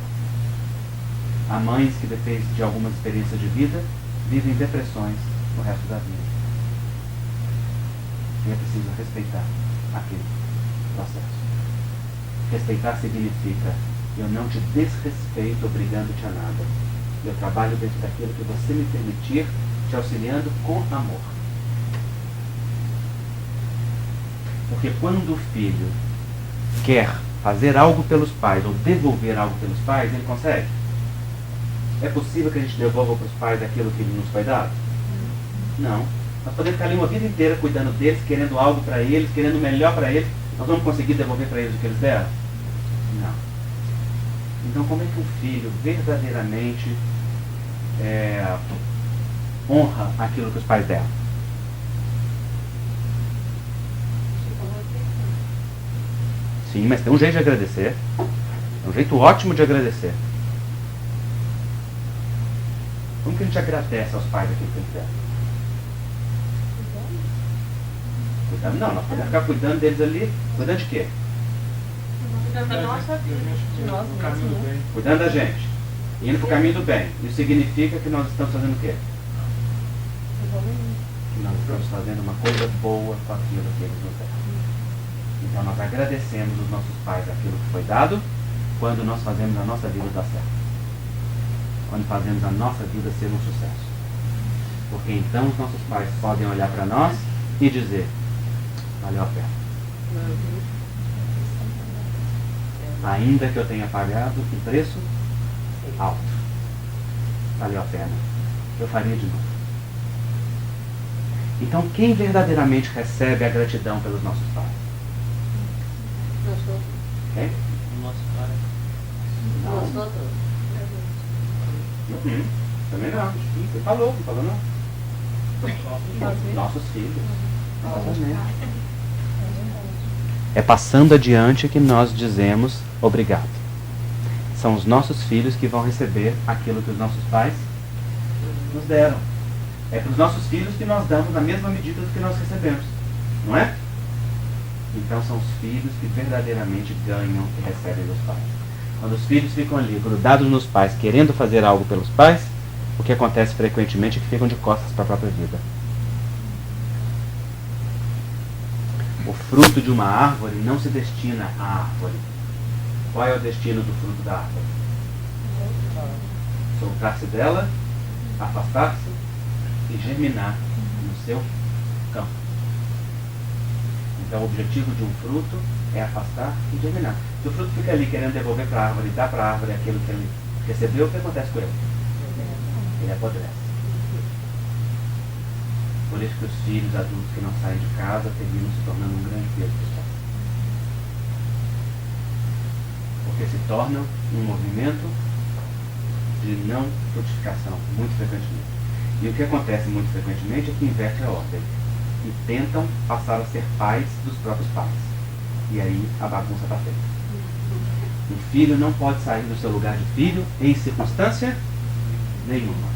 Há mães que, depois de algumas experiências de vida, vivem depressões no resto da vida. E é preciso respeitar aquele processo. Respeitar significa eu não te desrespeito obrigando-te a nada. Eu trabalho dentro daquilo que você me permitir, te auxiliando com amor. Porque quando o filho quer fazer algo pelos pais ou devolver algo pelos pais, ele consegue? É possível que a gente devolva para os pais aquilo que nos foi dado? Não. Nós podemos ficar ali uma vida inteira cuidando deles, querendo algo para eles, querendo o melhor para eles. Nós vamos conseguir devolver para eles o que eles deram? Não. Então como é que um filho verdadeiramente honra aquilo que os pais deram? Sim, mas tem um jeito de agradecer. É um jeito ótimo de agradecer. Como que a gente agradece aos pais aquilo que eles deram? Cuidando? Não, nós podemos ficar cuidando deles ali. Cuidando de quê? Cuidando da nossa vida, de nós mesmos. Cuidando da gente. Indo para o caminho do bem. Isso significa que nós estamos fazendo o quê? que nós estamos fazendo uma coisa boa com aquilo que eles nos deram. Então nós agradecemos os nossos pais aquilo que foi dado quando nós fazemos a nossa vida dar certo. Quando fazemos a nossa vida ser um sucesso. Porque então os nossos pais podem olhar para nós e dizer, valeu a pena. Ainda que eu tenha pagado um preço alto, valeu a pena. Eu faria de novo. Então quem verdadeiramente recebe a gratidão pelos nossos pais? Quem? Nosso pai. Não. Também não. Você falou não. Nossos filhos. Exatamente. É passando adiante que nós dizemos obrigado. São os nossos filhos que vão receber aquilo que os nossos pais nos deram. É para os nossos filhos que nós damos na mesma medida do que nós recebemos. Não é? Então são os filhos que verdadeiramente ganham e recebem dos pais. Quando os filhos ficam ali grudados nos pais, querendo fazer algo pelos pais, o que acontece frequentemente é que ficam de costas para a própria vida. O fruto de uma árvore não se destina à árvore. Qual é o destino do fruto da árvore? Soltar-se dela, afastar-se e germinar no seu campo. Então o objetivo de um fruto é afastar e germinar. Se o fruto fica ali querendo devolver para a árvore e dar para a árvore aquilo que ele recebeu, o que acontece com ele? Ele apodrece. Por isso que os filhos adultos que não saem de casa terminam se tornando um grande peso para os pais. Porque se tornam um movimento de não frutificação, muito frequentemente. E o que acontece muito frequentemente é que inverte a ordem. E tentam passar a ser pais dos próprios pais. E aí a bagunça está feita. Um filho não pode sair do seu lugar de filho em circunstância nenhuma.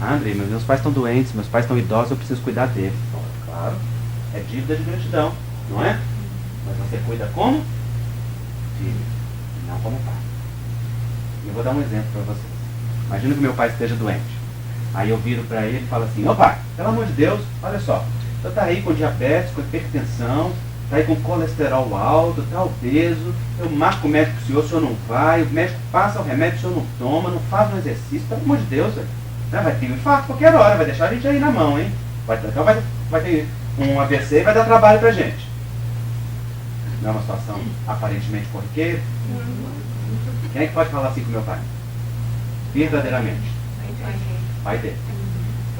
Ah, Andrei, meus pais estão doentes, meus pais estão idosos, eu preciso cuidar deles. Bom, claro, é dívida de gratidão, não é? Mas você cuida como filho, não como pai. E eu vou dar um exemplo para vocês. Imagina que meu pai esteja doente. Aí eu viro para ele e falo assim, ô pai, pelo amor de Deus, olha só, você está aí com diabetes, com hipertensão, está aí com colesterol alto, está obeso, eu marco o médico para o senhor não vai, o médico passa o remédio, o senhor não toma, não faz um exercício, pelo amor de Deus, velho. Vai ter um infarto qualquer hora, vai deixar a gente aí na mão, hein? Então vai ter um AVC e vai dar trabalho pra gente. Não é uma situação aparentemente corriqueira? Quem é que pode falar assim com meu pai? Verdadeiramente. Pai dele.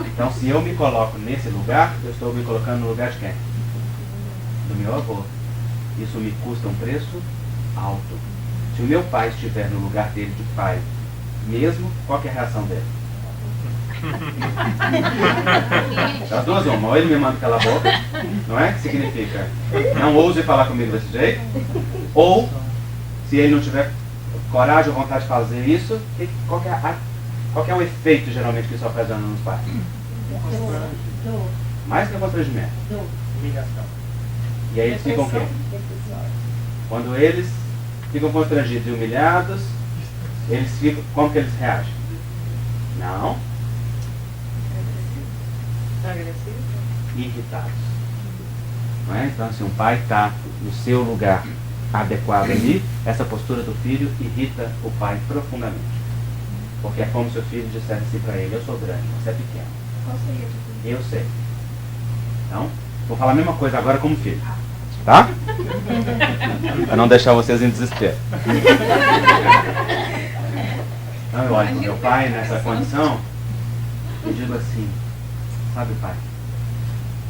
Então se eu me coloco nesse lugar, eu estou me colocando no lugar de quem? Do meu avô. Isso me custa um preço alto. Se o meu pai estiver no lugar dele de pai mesmo, qual que é a reação dele? As duas uma, ou ele me manda calar a boca, não é? Que significa não ouse falar comigo desse jeito, ou se ele não tiver coragem ou vontade de fazer isso, qual que é o efeito geralmente que isso ocasiona nos pais? Mais que constrangimento. Humilhação. E aí eles ficam o quê? Quando eles ficam constrangidos e humilhados, eles ficam, como que eles reagem? Não. Irritados. Não é? Então, se um pai está no seu lugar adequado ali, essa postura do filho irrita o pai profundamente. Porque é como se o filho dissesse assim para ele, eu sou grande, você é pequeno. Qual seria o filho? Eu sei. Então, vou falar a mesma coisa agora como filho. Tá? Para não deixar vocês em desespero. Então eu olho para o meu pai nessa condição e digo assim, sabe pai,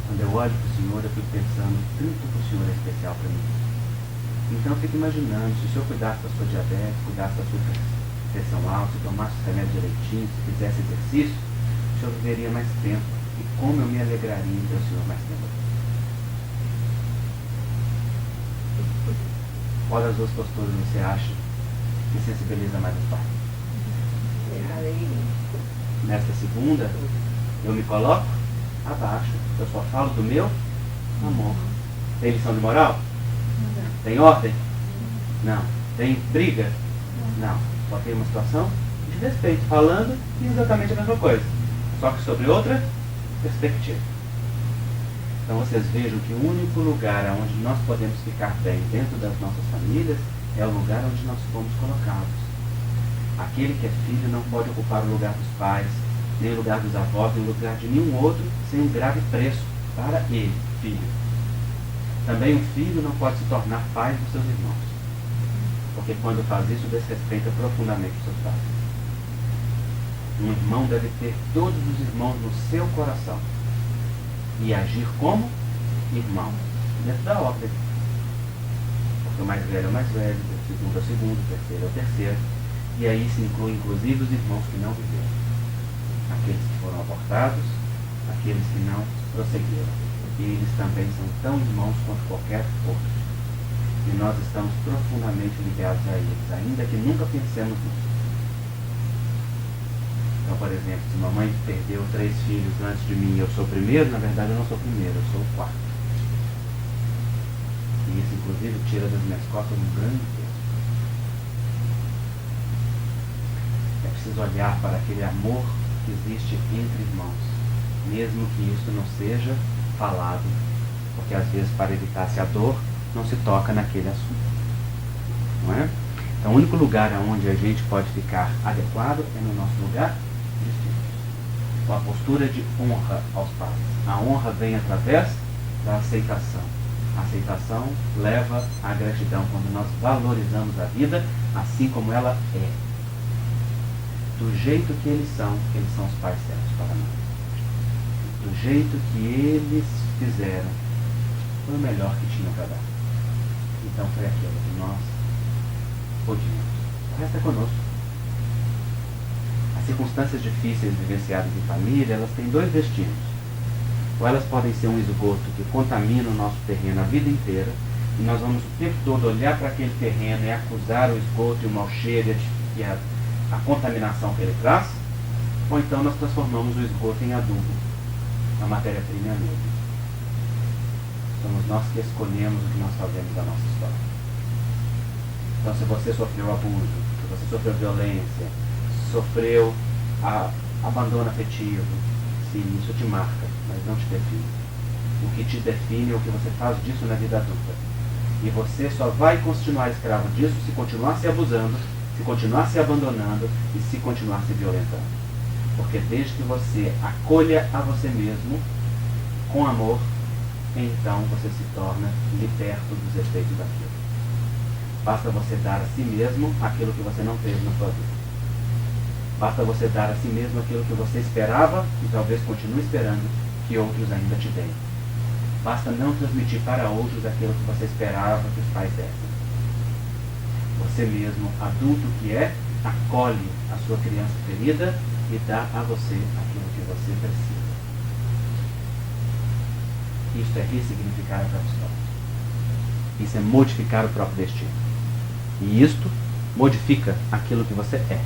quando eu olho para o senhor eu fico pensando, tanto que o senhor é especial para mim. Então eu fico imaginando, se o senhor cuidasse da sua diabetes, cuidasse da sua pressão alta, se tomasse os remédios direitinho, se fizesse exercício, o senhor viveria mais tempo. E como eu me alegraria em ter o senhor mais tempo. Qual das duas posturas você acha que sensibiliza mais os pais? Nesta segunda, eu me coloco abaixo. Eu só falo do meu amor. Tem lição de moral? Tem ordem? Não. Tem briga? Não. Só tem uma situação de respeito, falando exatamente a mesma coisa. Só que sobre outra perspectiva. Então vocês vejam que o único lugar onde nós podemos ficar bem dentro das nossas famílias é o lugar onde nós fomos colocados. Aquele que é filho não pode ocupar o lugar dos pais, nem o lugar dos avós, nem o lugar de nenhum outro, sem um grave preço para ele, filho. Também o filho não pode se tornar pai dos seus irmãos, porque quando faz isso, desrespeita profundamente os seus pais. Um irmão deve ter todos os irmãos no seu coração e agir como irmão, dentro da ordem. Porque o mais velho é o mais velho, o segundo é o segundo, o terceiro é o terceiro. E aí se inclui inclusive os irmãos que não viveram. Aqueles que foram abortados, aqueles que não prosseguiram. E eles também são tão irmãos quanto qualquer outro. E nós estamos profundamente ligados a eles, ainda que nunca pensemos nisso. Então, por exemplo, se mamãe perdeu 3 filhos antes de mim e eu sou o primeiro, na verdade eu não sou o primeiro, eu sou o 4. E isso, inclusive, tira das minhas costas um grande peso. É preciso olhar para aquele amor que existe entre irmãos, mesmo que isso não seja falado, porque às vezes, para evitar-se a dor, não se toca naquele assunto. Não é? Então, o único lugar onde a gente pode ficar adequado é no nosso lugar de filhos, com a postura de honra aos pais. A honra vem através da aceitação. A aceitação leva à gratidão quando nós valorizamos a vida assim como ela é. Do jeito que eles são os pais certos para nós. Do jeito que eles fizeram, foi o melhor que tinham para dar. Então foi aquilo que nós podíamos. O resto é conosco. As circunstâncias difíceis vivenciadas em família, elas têm 2 destinos. Ou elas podem ser um esgoto que contamina o nosso terreno a vida inteira, e nós vamos o tempo todo olhar para aquele terreno e acusar o esgoto e o mau cheiro e a contaminação que ele traz, ou então nós transformamos o esgoto em adubo, a matéria-prima é a mesma. Somos nós que escolhemos o que nós fazemos da nossa história. Então, se você sofreu abuso, se você sofreu violência, sofreu abandono afetivo, sim, isso te marca, mas não te define. O que te define é o que você faz disso na vida adulta. E você só vai continuar escravo disso se continuar se abusando, se continuar se abandonando e se continuar se violentando. Porque desde que você acolha a você mesmo com amor, então você se torna liberto dos efeitos daquilo. Basta você dar a si mesmo aquilo que você não teve na sua vida. Basta você dar a si mesmo aquilo que você esperava e talvez continue esperando que outros ainda te deem. Basta não transmitir para outros aquilo que você esperava que os pais dessem. Você mesmo, adulto que é, acolhe a sua criança ferida e dá a você aquilo que você precisa. Isso é ressignificar a própria história. Isso é modificar o próprio destino. E isto modifica aquilo que você é.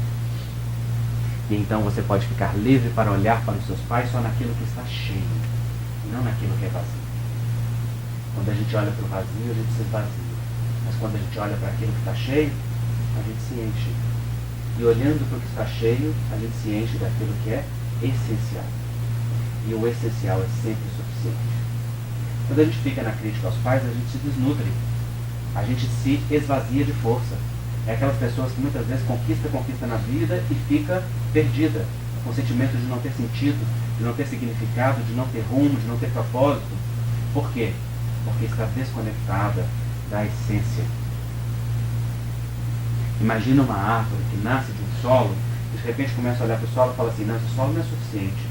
E então você pode ficar livre para olhar para os seus pais só naquilo que está cheio, não naquilo que é vazio. Quando a gente olha para o vazio, a gente se esvazia. Mas quando a gente olha para aquilo que está cheio, a gente se enche. E olhando para o que está cheio, a gente se enche daquilo que é essencial. E o essencial é sempre suficiente. Quando a gente fica na crítica aos pais, a gente se desnutre. A gente se esvazia de força. É aquelas pessoas que muitas vezes conquista na vida e fica perdida. Com o sentimento de não ter sentido, de não ter significado, de não ter rumo, de não ter propósito. Por quê? Porque está desconectada da essência. Imagina uma árvore que nasce de um solo e de repente começa a olhar para o solo e fala assim, não, esse solo não é suficiente.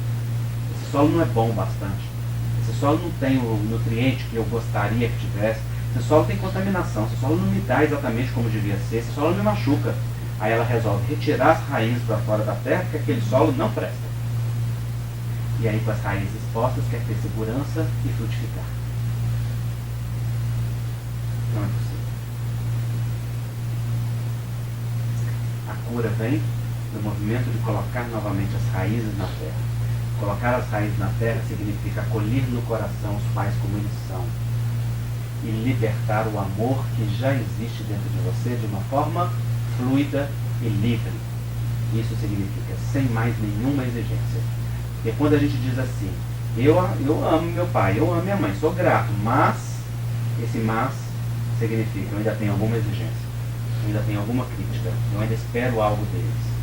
Esse solo não é bom o bastante. Esse solo não tem o nutriente que eu gostaria que tivesse. Esse solo tem contaminação. Esse solo não me dá exatamente como devia ser. Esse solo me machuca. Aí ela resolve retirar as raízes para fora da terra, porque aquele solo não presta. E aí, com as raízes expostas, quer ter segurança e frutificar. Não é possível. A cura vem do movimento de colocar novamente as raízes na terra. Colocar as raízes na terra significa acolher no coração os pais como eles são e libertar o amor que já existe dentro de você de uma forma fluida e livre. Isso significa sem mais nenhuma exigência. Porque quando a gente diz assim, Eu amo meu pai, eu amo minha mãe, sou grato, mas esse mas significa eu ainda tenho alguma exigência, eu ainda tenho alguma crítica, eu ainda espero algo deles.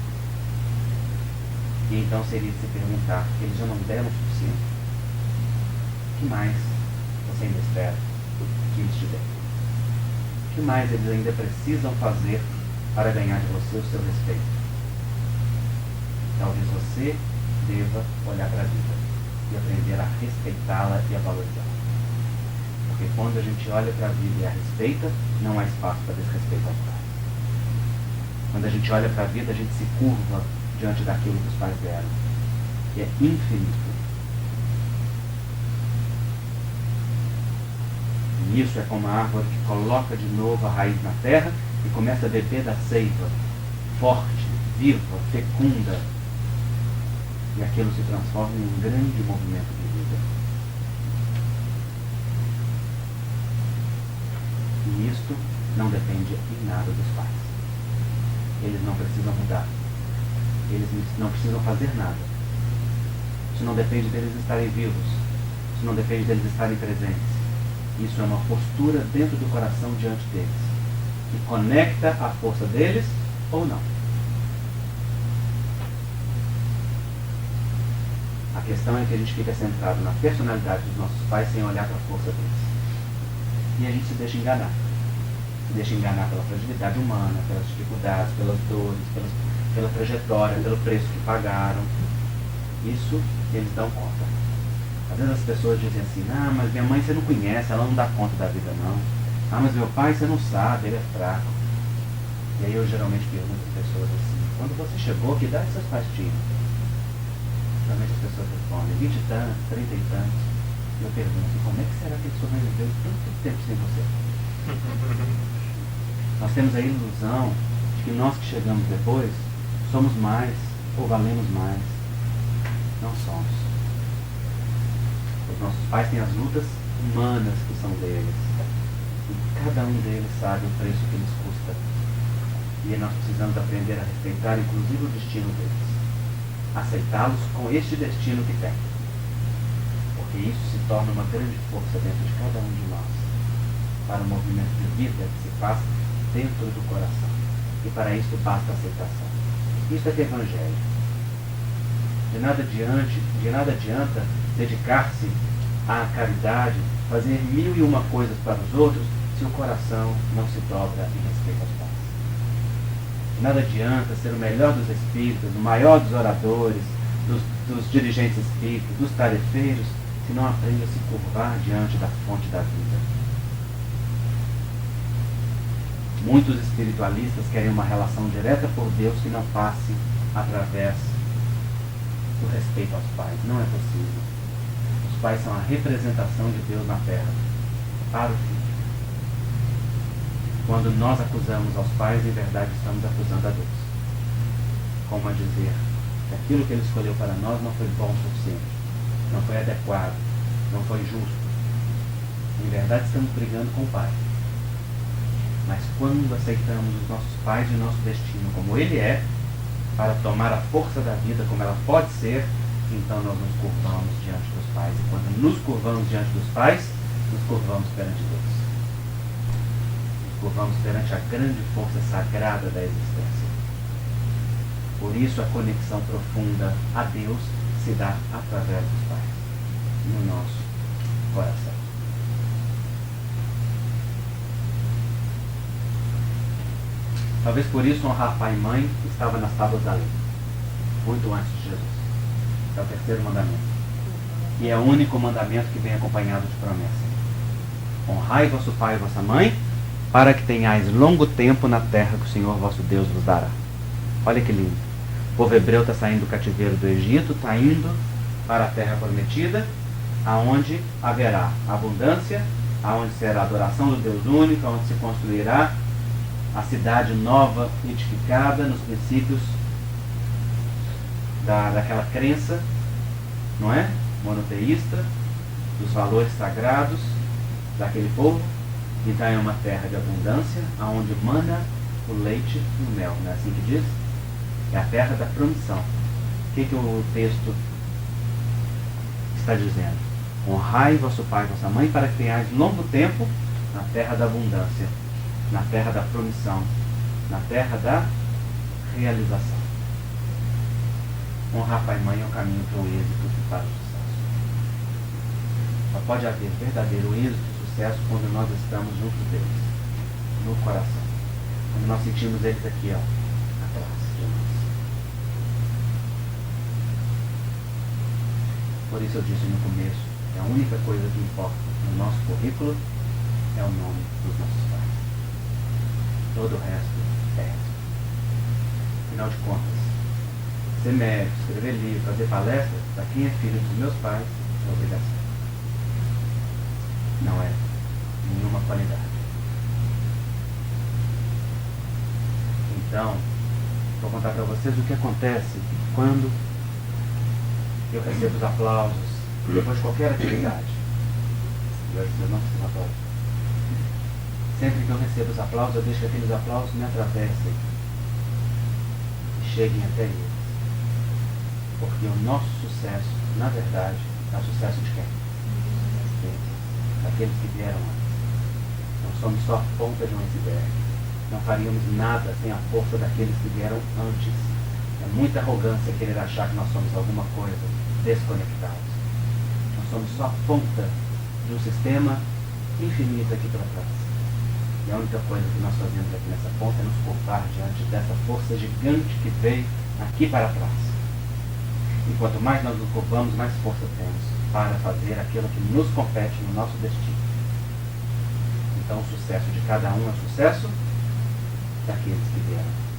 E então seria se perguntar, eles já não deram o suficiente? O que mais você ainda espera que eles te deem? O que mais eles ainda precisam fazer para ganhar de você o seu respeito? Talvez você deva olhar para a vida e aprender a respeitá-la e a valorizá-la. Porque quando a gente olha para a vida e a respeita, não há espaço para desrespeito aos pais. Quando a gente olha para a vida, a gente se curva diante daquilo que os pais deram, que é infinito. E isso é como a árvore que coloca de novo a raiz na terra e começa a beber da seiva, forte, viva, fecunda. E aquilo se transforma em um grande movimento de vida. E isto não depende em nada dos pais. Eles não precisam mudar. Eles não precisam fazer nada. Isso não depende deles estarem vivos. Isso não depende deles estarem presentes. Isso é uma postura dentro do coração diante deles, que conecta a força deles ou não. A questão é que a gente fica centrado na personalidade dos nossos pais sem olhar para a força deles. E a gente se deixa enganar. Se deixa enganar pela fragilidade humana, pelas dificuldades, pelas dores, pela trajetória, pelo preço que pagaram. Isso eles dão conta. Às vezes as pessoas dizem assim, mas minha mãe você não conhece, ela não dá conta da vida não. Mas meu pai você não sabe, ele é fraco. E aí eu geralmente pergunto às pessoas assim, quando você chegou, que idade seus pais tinham? Geralmente as pessoas respondem, 20 e tantos, 30 e tantos. E eu pergunto, como é que será que ele sobreviveu tanto tempo sem você? Nós temos a ilusão de que nós que chegamos depois somos mais ou valemos mais. Não somos. Os nossos pais têm as lutas humanas que são deles. E cada um deles sabe o preço que lhes custa. E nós precisamos aprender a respeitar inclusive o destino deles. Aceitá-los com este destino que tem. Porque isso se torna uma grande força dentro de cada um de nós. Para o movimento de vida que se faz dentro do coração. E para isso basta aceitação. Isso é que é evangelho. De nada adianta dedicar-se à caridade, fazer 1001 coisas para os outros, se o coração não se dobra em respeito aos pais. De nada adianta ser o melhor dos espíritas, o maior dos oradores, dos dirigentes espíritas, dos tarefeiros, se não aprende a se curvar diante da fonte da vida. Muitos espiritualistas querem uma relação direta por Deus que não passe através do respeito aos pais. Não é possível. Os pais são a representação de Deus na terra, para o filho. Quando nós acusamos aos pais, em verdade estamos acusando a Deus. Como a dizer que aquilo que Ele escolheu para nós não foi bom o suficiente, não foi adequado, não foi justo. Em verdade estamos brigando com o Pai. Mas quando aceitamos os nossos pais e o nosso destino como ele é, para tomar a força da vida como ela pode ser, então nós nos curvamos diante dos pais. E quando nos curvamos diante dos pais, nos curvamos perante Deus. Nos curvamos perante a grande força sagrada da existência. Por isso a conexão profunda a Deus se dá através dos pais, no nosso coração. Talvez por isso honrar pai e mãe estava nas tábuas da lei, muito antes de Jesus. É o terceiro mandamento. E é o único mandamento que vem acompanhado de promessa. Honrai vosso pai e vossa mãe, para que tenhais longo tempo na terra que o Senhor vosso Deus vos dará. Olha que lindo. O povo hebreu está saindo do cativeiro do Egito, está indo para a terra prometida, aonde haverá abundância, aonde será a adoração do Deus único, aonde se construirá a cidade nova, edificada nos princípios daquela crença, não é? Monoteísta, dos valores sagrados daquele povo. Então é uma terra de abundância, aonde mana o leite e o mel, não é assim que diz? É a terra da promissão. O que o texto está dizendo: honrai vosso pai e vossa mãe para que tenhais longo tempo na terra da abundância, na terra da promissão, na terra da realização. Honrar pai e mãe é o caminho para o êxito e para o sucesso. Só pode haver verdadeiro êxito e sucesso quando nós estamos junto deles, no coração. Quando nós sentimos eles aqui, ó, atrás de nós. Por isso eu disse no começo, que a única coisa que importa no nosso currículo é o nome dos nossos pais. Todo o resto é resto. Afinal de contas, ser médico, escrever livro, fazer palestra, para quem é filho dos meus pais, é obrigação. Não é nenhuma qualidade. Então, vou contar para vocês o que acontece quando eu recebo os aplausos depois de qualquer atividade. Eu não preciso aplausos. Sempre que eu recebo os aplausos, eu deixo que aqueles aplausos me atravessem e cheguem até eles. Porque o nosso sucesso, na verdade, é o sucesso de quem? Daqueles que vieram antes. Não somos só a ponta de um iceberg. Não faríamos nada sem a força daqueles que vieram antes. É muita arrogância querer achar que nós somos alguma coisa desconectados. Nós somos só a ponta de um sistema infinito aqui para trás. E a única coisa que nós fazemos aqui nessa ponta é nos curvar diante dessa força gigante que veio aqui para trás. E quanto mais nós nos curvamos, mais força temos para fazer aquilo que nos compete no nosso destino. Então o sucesso de cada um é o sucesso daqueles que vieram.